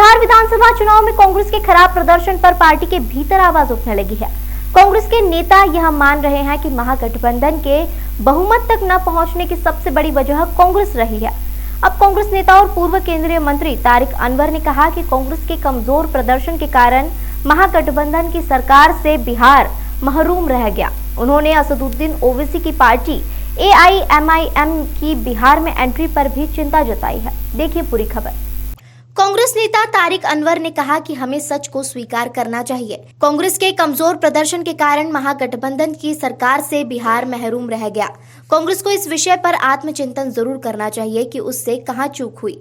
बिहार विधानसभा चुनाव में कांग्रेस के खराब प्रदर्शन पर पार्टी के भीतर आवाज उठने लगी है। कांग्रेस के नेता यह मान रहे हैं कि महागठबंधन के बहुमत तक न पहुंचने की सबसे बड़ी वजह कांग्रेस रही है। अब कांग्रेस नेता और पूर्व केंद्रीय मंत्री तारिक अनवर ने कहा कि कांग्रेस के कमजोर प्रदर्शन के कारण महागठबंधन की सरकार से बिहार महरूम रह गया। उन्होंने असदुद्दीन ओवैसी की पार्टी AIMIM की बिहार में एंट्री पर भी चिंता जताई है। देखिए पूरी खबर। कांग्रेस नेता तारिक अनवर ने कहा कि हमें सच को स्वीकार करना चाहिए। कांग्रेस के कमजोर प्रदर्शन के कारण महागठबंधन की सरकार से बिहार महरूम रह गया। कांग्रेस को इस विषय पर आत्मचिंतन जरूर करना चाहिए कि उससे कहां चूक हुई।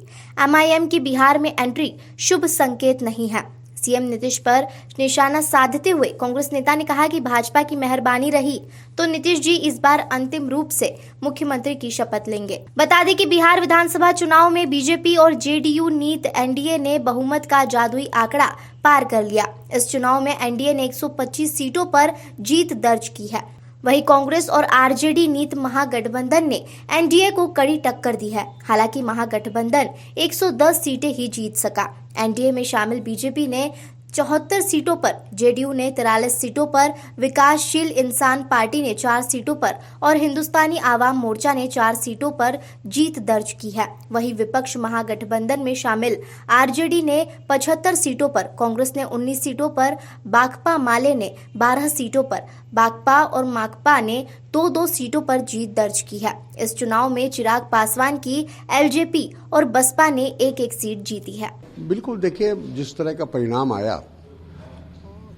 MIM की बिहार में एंट्री शुभ संकेत नहीं है। सीएम नीतीश पर निशाना साधते हुए कांग्रेस नेता ने कहा कि भाजपा की मेहरबानी रही तो नीतीश जी इस बार अंतिम रूप से मुख्यमंत्री की शपथ लेंगे। बता दें कि बिहार विधानसभा चुनाव में बीजेपी और JDU नीत NDA ने बहुमत का जादुई आंकड़ा पार कर लिया। इस चुनाव में NDA ने 125 सीटों पर जीत दर्ज की है। वहीं कांग्रेस और RJD नीत महागठबंधन ने NDA को कड़ी टक्कर दी है। हालांकि महागठबंधन 110 सीटें ही जीत सका। NDA में शामिल बीजेपी ने 74 सीटों पर, JDU ने 43 सीटों पर, विकासशील इंसान पार्टी ने 4 सीटों पर और हिंदुस्तानी आवाम मोर्चा ने 4 सीटों पर जीत दर्ज की है। वहीं विपक्ष महागठबंधन में शामिल RJD ने 75 सीटों पर, कांग्रेस ने 19 सीटों पर, बाकपा माले ने 12 सीटों पर, बाकपा और माकपा ने 2-2 सीटों पर जीत दर्ज की है। इस चुनाव में चिराग पासवान की LJP और बसपा ने 1-1 सीट जीती है। बिल्कुल, देखिए जिस तरह का परिणाम आया,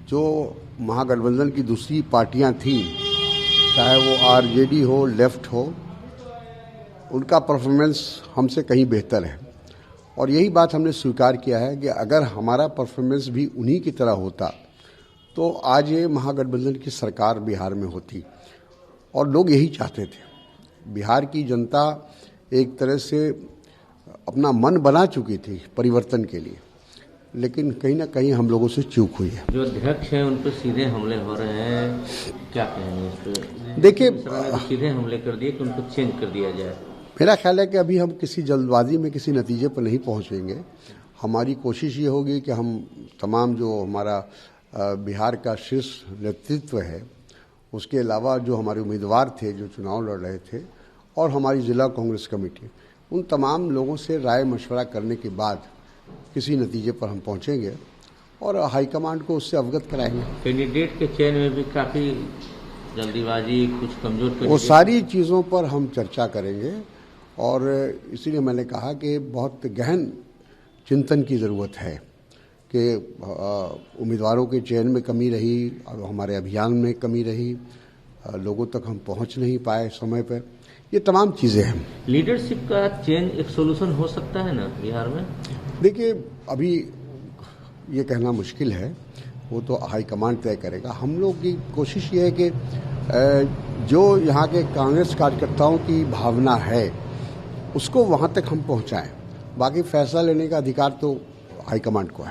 जो महागठबंधन की दूसरी पार्टियां थी, चाहे वो RJD हो, लेफ्ट हो, उनका परफॉर्मेंस हमसे कहीं बेहतर है। और यही बात हमने स्वीकार किया है कि अगर हमारा परफॉर्मेंस भी उन्हीं की तरह होता तो आज ये महागठबंधन की सरकार बिहार में होती। और लोग यही चाहते थे। बिहार की जनता एक तरह से अपना मन बना चुकी थी परिवर्तन के लिए, लेकिन कहीं ना कहीं हम लोगों से चूक हुई है। जो अध्यक्ष हैं उन पर सीधे हमले हो रहे हैं, क्या कहेंगे इस पर? देखिए, सीधे हमले कर दिए कि उनको चेंज कर दिया जाए। मेरा ख्याल है कि अभी हम किसी जल्दबाजी में किसी नतीजे पर नहीं पहुंचेंगे। हमारी कोशिश ये होगी कि हम तमाम जो हमारा बिहार का शीर्ष नेतृत्व है, उसके अलावा जो हमारे उम्मीदवार थे जो चुनाव लड़ रहे थे, और हमारी जिला कांग्रेस कमेटी, उन तमाम लोगों से राय मशवरा करने के बाद किसी नतीजे पर हम पहुंचेंगे और हाईकमांड को उससे अवगत कराएंगे। कैंडिडेट के चयन में भी काफी जल्दीबाजी, कुछ कमजोर, वो सारी चीज़ों पर हम चर्चा करेंगे। और इसीलिए मैंने कहा कि बहुत गहन चिंतन की ज़रूरत है कि उम्मीदवारों के चयन में कमी रही, और हमारे अभियान में कमी रही, लोगों तक हम पहुंच नहीं पाए समय पर, ये तमाम चीज़ें हैं। लीडरशिप का चेंज एक सोल्यूशन हो सकता है ना बिहार में? देखिए, अभी ये कहना मुश्किल है, वो तो हाईकमांड तय करेगा। हम लोग की कोशिश ये है कि जो यहाँ के कांग्रेस कार्यकर्ताओं की भावना है उसको वहाँ तक हम पहुँचाएं। बाकी फैसला लेने का अधिकार तो हाईकमांड को है।